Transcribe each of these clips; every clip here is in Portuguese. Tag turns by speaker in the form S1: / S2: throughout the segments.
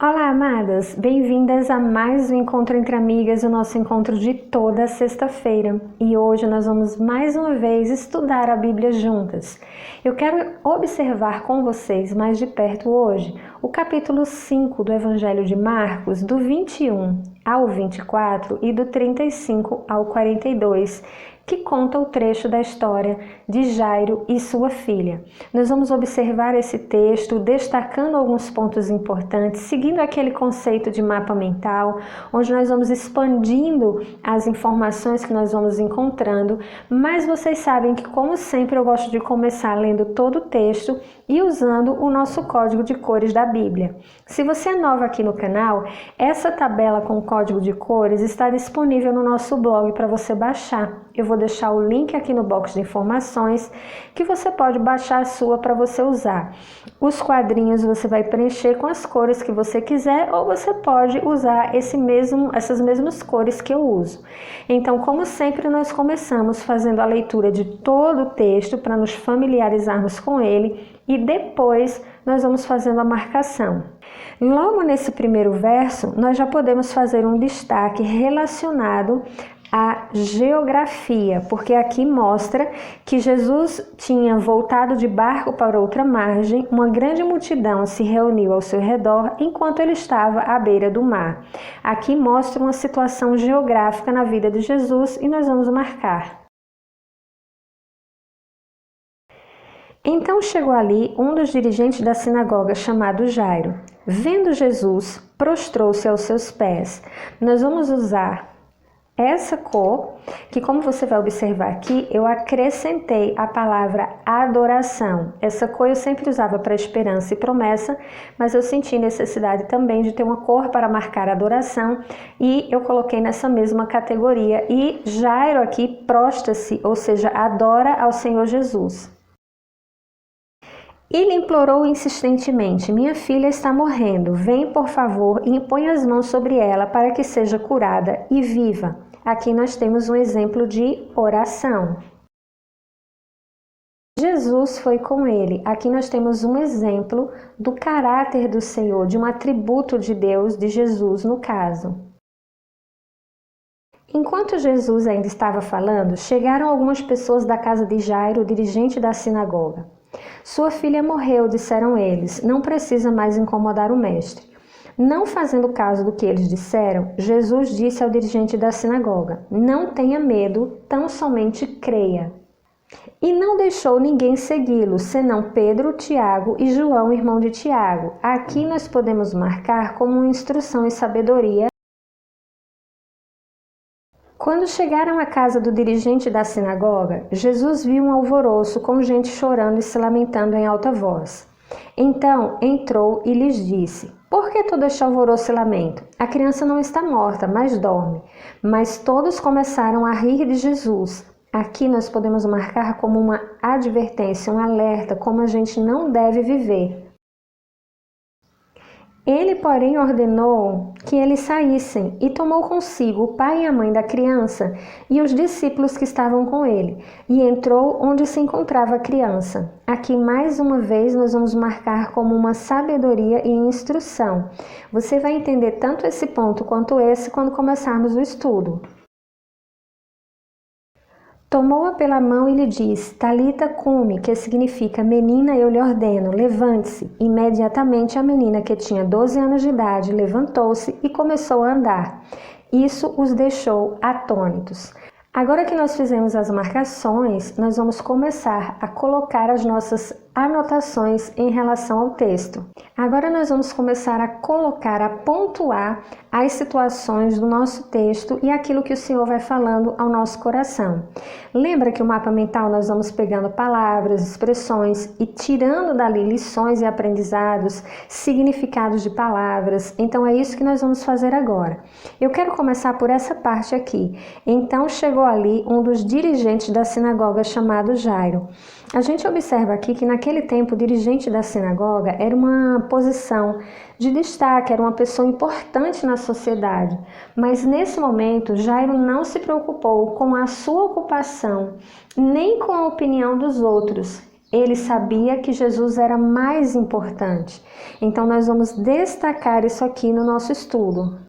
S1: Olá, amadas! Bem-vindas a mais um Encontro Entre Amigas, o nosso encontro de toda sexta-feira. E hoje nós vamos mais uma vez estudar a Bíblia juntas. Eu quero observar com vocês mais de perto hoje o capítulo 5 do Evangelho de Marcos, do 21 ao 24 e do 35 ao 42, que conta o trecho da história de Jairo e sua filha. Nós vamos observar esse texto, destacando alguns pontos importantes, seguindo aquele conceito de mapa mental, onde nós vamos expandindo as informações que nós vamos encontrando, mas vocês sabem que, como sempre, eu gosto de começar lendo todo o texto e usando o nosso código de cores da Bíblia. Se você é nova aqui no canal, essa tabela com o código de cores está disponível no nosso blog para você baixar. Eu vou deixar o link aqui no box de informações que você pode baixar a sua para você usar. Os quadrinhos você vai preencher com as cores que você quiser ou você pode usar essas mesmas cores que eu uso. Então, como sempre, nós começamos fazendo a leitura de todo o texto para nos familiarizarmos com ele e depois nós vamos fazendo a marcação. Logo nesse primeiro verso, nós já podemos fazer um destaque relacionado a geografia, porque aqui mostra que Jesus tinha voltado de barco para outra margem, uma grande multidão se reuniu ao seu redor enquanto ele estava à beira do mar. Aqui mostra uma situação geográfica na vida de Jesus e nós vamos marcar. Então chegou ali um dos dirigentes da sinagoga chamado Jairo. Vendo Jesus, prostrou-se aos seus pés. Nós vamos usar essa cor, que como você vai observar aqui, eu acrescentei a palavra adoração. Essa cor eu sempre usava para esperança e promessa, mas eu senti necessidade também de ter uma cor para marcar adoração e eu coloquei nessa mesma categoria. E Jairo aqui prostra-se, ou seja, adora ao Senhor Jesus. Ele implorou insistentemente: minha filha está morrendo, vem por favor e impõe as mãos sobre ela para que seja curada e viva. Aqui nós temos um exemplo de oração. Jesus foi com ele. Aqui nós temos um exemplo do caráter do Senhor, de um atributo de Deus, de Jesus no caso. Enquanto Jesus ainda estava falando, chegaram algumas pessoas da casa de Jairo, dirigente da sinagoga. Sua filha morreu, disseram eles, não precisa mais incomodar o mestre. Não fazendo caso do que eles disseram, Jesus disse ao dirigente da sinagoga: não tenha medo, tão somente creia. E não deixou ninguém segui-lo, senão Pedro, Tiago e João, irmão de Tiago. Aqui nós podemos marcar como uma instrução e sabedoria. Quando chegaram à casa do dirigente da sinagoga, Jesus viu um alvoroço com gente chorando e se lamentando em alta voz. Então entrou e lhes disse: por que todo este alvoroço e lamento? A criança não está morta, mas dorme. Mas todos começaram a rir de Jesus. Aqui nós podemos marcar como uma advertência, um alerta, como a gente não deve viver. Ele, porém, ordenou que eles saíssem e tomou consigo o pai e a mãe da criança e os discípulos que estavam com ele, e entrou onde se encontrava a criança. Aqui, mais uma vez, nós vamos marcar como uma sabedoria e instrução. Você vai entender tanto esse ponto quanto esse quando começarmos o estudo. Tomou-a pela mão e lhe disse: Talita cumi, que significa menina, eu lhe ordeno, levante-se. Imediatamente a menina, que tinha 12 anos de idade, levantou-se e começou a andar. Isso os deixou atônitos. Agora que nós fizemos as marcações, nós vamos começar a colocar as nossas anotações em relação ao texto. Agora nós vamos começar a colocar, a pontuar as situações do nosso texto e aquilo que o Senhor vai falando ao nosso coração. Lembra que o mapa mental nós vamos pegando palavras, expressões e tirando dali lições e aprendizados, significados de palavras. Então é isso que nós vamos fazer agora. Eu quero começar por essa parte aqui. Então chegou ali um dos dirigentes da sinagoga chamado Jairo. A gente observa aqui que naquele tempo o dirigente da sinagoga era uma posição de destaque, era uma pessoa importante na sociedade. Mas nesse momento Jairo não se preocupou com a sua ocupação, nem com a opinião dos outros. Ele sabia que Jesus era mais importante. Então nós vamos destacar isso aqui no nosso estudo.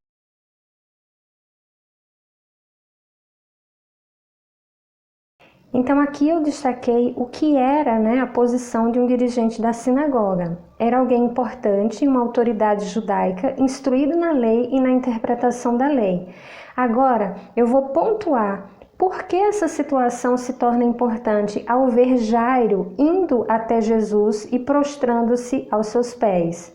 S1: Então aqui eu destaquei o que era, a posição de um dirigente da sinagoga. Era alguém importante, uma autoridade judaica, instruído na lei e na interpretação da lei. Agora, eu vou pontuar por que essa situação se torna importante ao ver Jairo indo até Jesus e prostrando-se aos seus pés.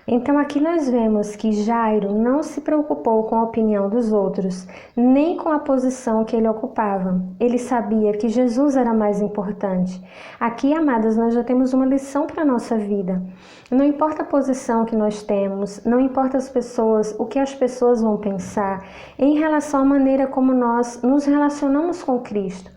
S1: Então aqui nós vemos que Jairo não se preocupou com a opinião dos outros, nem com a posição que ele ocupava. Ele sabia que Jesus era mais importante. Aqui, amadas, nós já temos uma lição para a nossa vida. Não importa a posição que nós temos, não importa as pessoas, o que as pessoas vão pensar em relação à maneira como nós nos relacionamos com Cristo.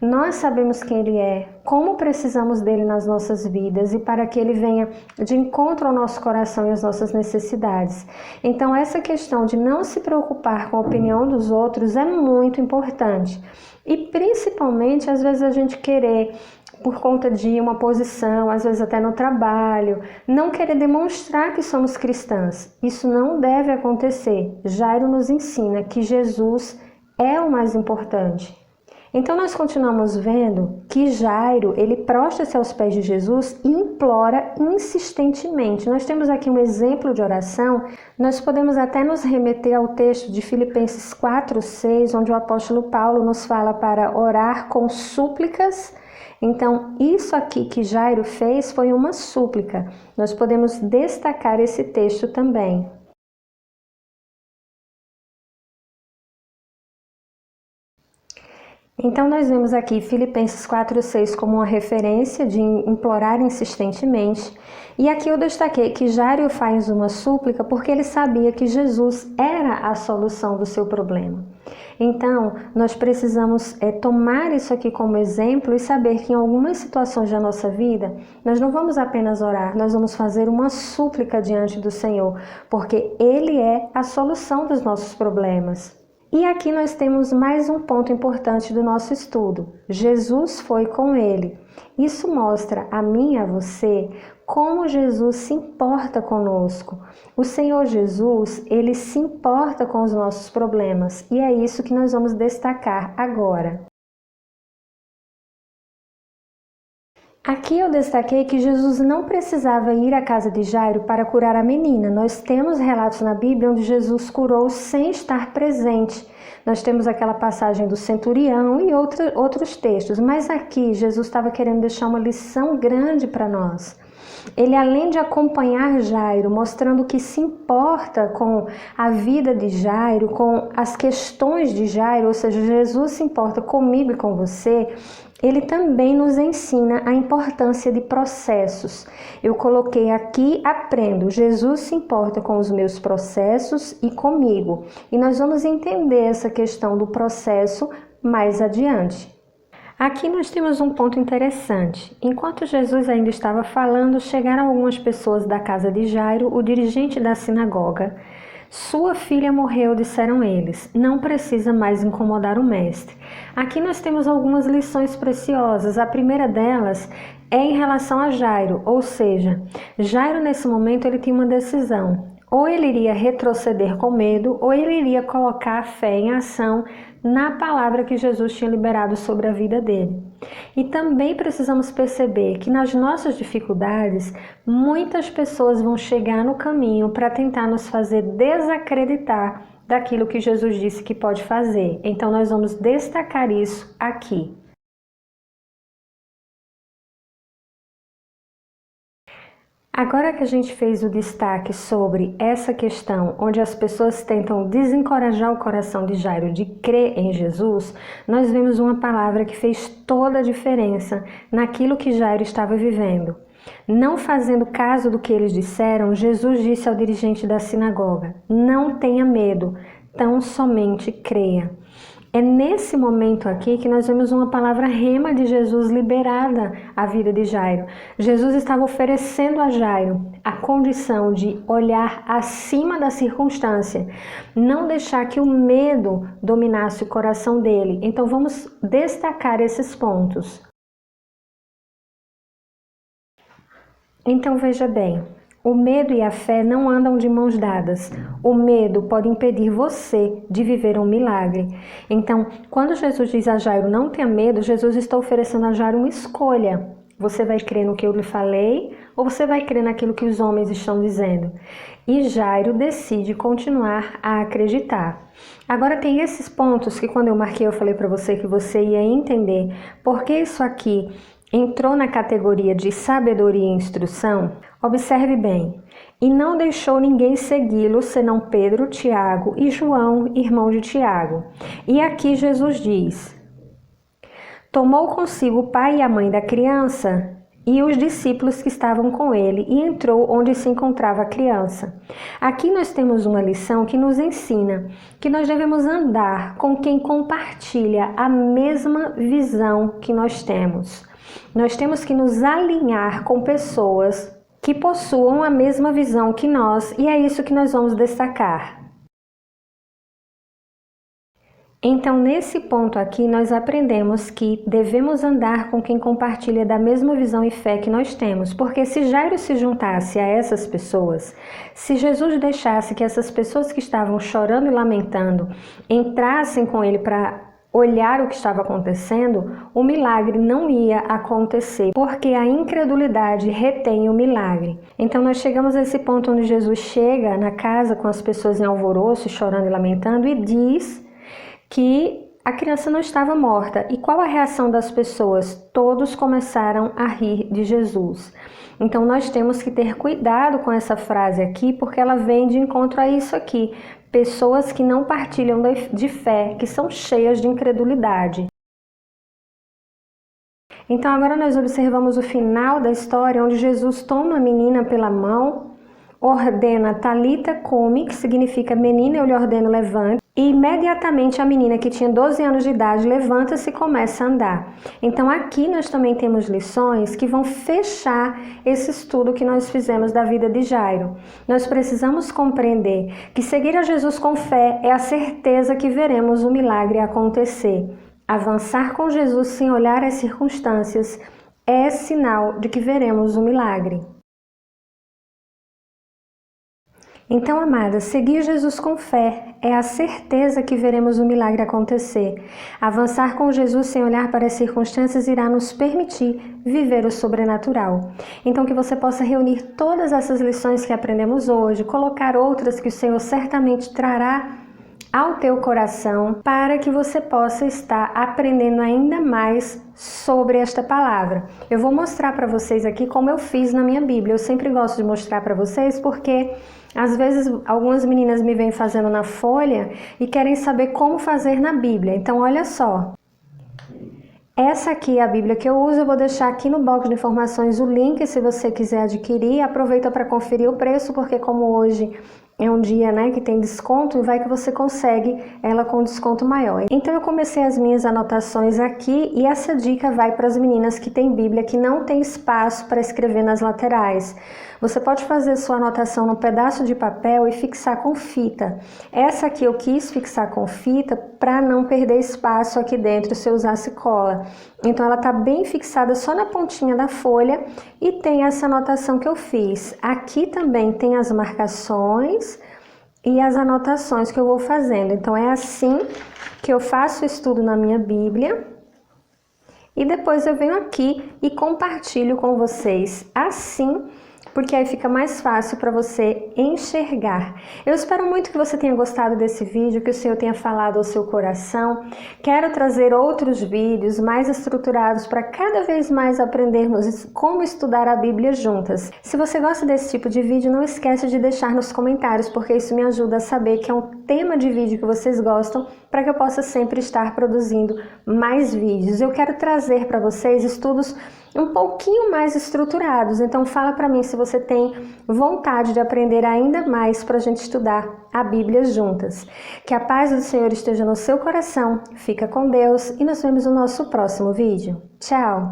S1: Nós sabemos quem Ele é, como precisamos dele nas nossas vidas e para que Ele venha de encontro ao nosso coração e às nossas necessidades. Então, essa questão de não se preocupar com a opinião dos outros é muito importante. E principalmente, às vezes, a gente querer, por conta de uma posição, às vezes até no trabalho, não querer demonstrar que somos cristãs. Isso não deve acontecer. Jairo nos ensina que Jesus é o mais importante. Então nós continuamos vendo que Jairo, ele prostra-se aos pés de Jesus e implora insistentemente. Nós temos aqui um exemplo de oração, nós podemos até nos remeter ao texto de Filipenses 4:6, onde o apóstolo Paulo nos fala para orar com súplicas. Então, isso aqui que Jairo fez foi uma súplica. Nós podemos destacar esse texto também. Então nós vemos aqui Filipenses 4:6 como uma referência de implorar insistentemente. E aqui eu destaquei que Jairo faz uma súplica porque ele sabia que Jesus era a solução do seu problema. Então nós precisamos tomar isso aqui como exemplo e saber que em algumas situações da nossa vida, nós não vamos apenas orar, nós vamos fazer uma súplica diante do Senhor, porque Ele é a solução dos nossos problemas. E aqui nós temos mais um ponto importante do nosso estudo. Jesus foi com ele. Isso mostra a mim e a você como Jesus se importa conosco. O Senhor Jesus, ele se importa com os nossos problemas e é isso que nós vamos destacar agora. Aqui eu destaquei que Jesus não precisava ir à casa de Jairo para curar a menina. Nós temos relatos na Bíblia onde Jesus curou sem estar presente. Nós temos aquela passagem do centurião e outros textos, mas aqui Jesus estava querendo deixar uma lição grande para nós. Ele, além de acompanhar Jairo, mostrando que se importa com a vida de Jairo, com as questões de Jairo, ou seja, Jesus se importa comigo e com você, ele também nos ensina a importância de processos. Eu coloquei aqui, aprendo, Jesus se importa com os meus processos e comigo. E nós vamos entender essa questão do processo mais adiante. Aqui nós temos um ponto interessante. Enquanto Jesus ainda estava falando, chegaram algumas pessoas da casa de Jairo, o dirigente da sinagoga. Sua filha morreu, disseram eles. Não precisa mais incomodar o mestre. Aqui nós temos algumas lições preciosas. A primeira delas é em relação a Jairo, ou seja, Jairo nesse momento ele tinha uma decisão. Ou ele iria retroceder com medo, ou ele iria colocar a fé em ação na palavra que Jesus tinha liberado sobre a vida dele. E também precisamos perceber que nas nossas dificuldades, muitas pessoas vão chegar no caminho para tentar nos fazer desacreditar daquilo que Jesus disse que pode fazer. Então nós vamos destacar isso aqui. Agora que a gente fez o destaque sobre essa questão, onde as pessoas tentam desencorajar o coração de Jairo de crer em Jesus, nós vemos uma palavra que fez toda a diferença naquilo que Jairo estava vivendo. Não fazendo caso do que eles disseram, Jesus disse ao dirigente da sinagoga: não tenha medo, tão somente creia. É nesse momento aqui que nós vemos uma palavra rema de Jesus liberada à vida de Jairo. Jesus estava oferecendo a Jairo a condição de olhar acima da circunstância, não deixar que o medo dominasse o coração dele. Então vamos destacar esses pontos. Então veja bem, o medo e a fé não andam de mãos dadas. O medo pode impedir você de viver um milagre. Então, quando Jesus diz a Jairo, não tenha medo, Jesus está oferecendo a Jairo uma escolha. Você vai crer no que eu lhe falei ou você vai crer naquilo que os homens estão dizendo? E Jairo decide continuar a acreditar. Agora tem esses pontos que quando eu marquei eu falei para você que você ia entender porque isso aqui entrou na categoria de sabedoria e instrução. Observe bem. E não deixou ninguém segui-lo, senão Pedro, Tiago e João, irmão de Tiago. E aqui Jesus diz: tomou consigo o pai e a mãe da criança e os discípulos que estavam com ele e entrou onde se encontrava a criança. Aqui nós temos uma lição que nos ensina que nós devemos andar com quem compartilha a mesma visão que nós temos. Nós temos que nos alinhar com pessoas que possuam a mesma visão que nós, e é isso que nós vamos destacar. Então, nesse ponto aqui, nós aprendemos que devemos andar com quem compartilha da mesma visão e fé que nós temos, porque se Jairo se juntasse a essas pessoas, se Jesus deixasse que essas pessoas que estavam chorando e lamentando entrassem com ele para olhar o que estava acontecendo, o milagre não ia acontecer, porque a incredulidade retém o milagre. Então nós chegamos a esse ponto onde Jesus chega na casa com as pessoas em alvoroço, chorando e lamentando, e diz que a criança não estava morta. E qual a reação das pessoas? Todos começaram a rir de Jesus. Então nós temos que ter cuidado com essa frase aqui, porque ela vem de encontro a isso aqui. Pessoas que não partilham de fé, que são cheias de incredulidade. Então agora nós observamos o final da história, onde Jesus toma a menina pela mão, ordena Talita cumi, que significa menina, eu lhe ordeno levante, e imediatamente a menina que tinha 12 anos de idade levanta-se e começa a andar. Então aqui nós também temos lições que vão fechar esse estudo que nós fizemos da vida de Jairo. Nós precisamos compreender que seguir a Jesus com fé é a certeza que veremos o milagre acontecer. Avançar com Jesus sem olhar as circunstâncias é sinal de que veremos o milagre. Então, amadas, seguir Jesus com fé é a certeza que veremos o milagre acontecer. Avançar com Jesus sem olhar para as circunstâncias irá nos permitir viver o sobrenatural. Então, que você possa reunir todas essas lições que aprendemos hoje, colocar outras que o Senhor certamente trará ao teu coração, para que você possa estar aprendendo ainda mais sobre esta palavra. Eu vou mostrar para vocês aqui como eu fiz na minha Bíblia. Eu sempre gosto de mostrar para vocês porque às vezes algumas meninas me vêm fazendo na folha e querem saber como fazer na Bíblia. Então olha só. Essa aqui é a Bíblia que eu uso, eu vou deixar aqui no box de informações o link se você quiser adquirir. Aproveita para conferir o preço, porque como hoje é um dia, que tem desconto, e vai que você consegue ela com desconto maior. Então eu comecei as minhas anotações aqui e essa dica vai para as meninas que têm Bíblia, que não tem espaço para escrever nas laterais. Você pode fazer sua anotação num pedaço de papel e fixar com fita. Essa aqui eu quis fixar com fita para não perder espaço aqui dentro se eu usasse cola. Então ela está bem fixada só na pontinha da folha e tem essa anotação que eu fiz. Aqui também tem as marcações e as anotações que eu vou fazendo. Então é assim que eu faço o estudo na minha Bíblia. E depois eu venho aqui e compartilho com vocês assim, porque aí fica mais fácil para você enxergar. Eu espero muito que você tenha gostado desse vídeo, que o Senhor tenha falado ao seu coração. Quero trazer outros vídeos mais estruturados para cada vez mais aprendermos como estudar a Bíblia juntas. Se você gosta desse tipo de vídeo, não esquece de deixar nos comentários, porque isso me ajuda a saber que é um tema de vídeo que vocês gostam, para que eu possa sempre estar produzindo mais vídeos. Eu quero trazer para vocês estudos um pouquinho mais estruturados. Então fala para mim se você tem vontade de aprender ainda mais para a gente estudar a Bíblia juntas. Que a paz do Senhor esteja no seu coração. Fica com Deus e nos vemos no nosso próximo vídeo. Tchau!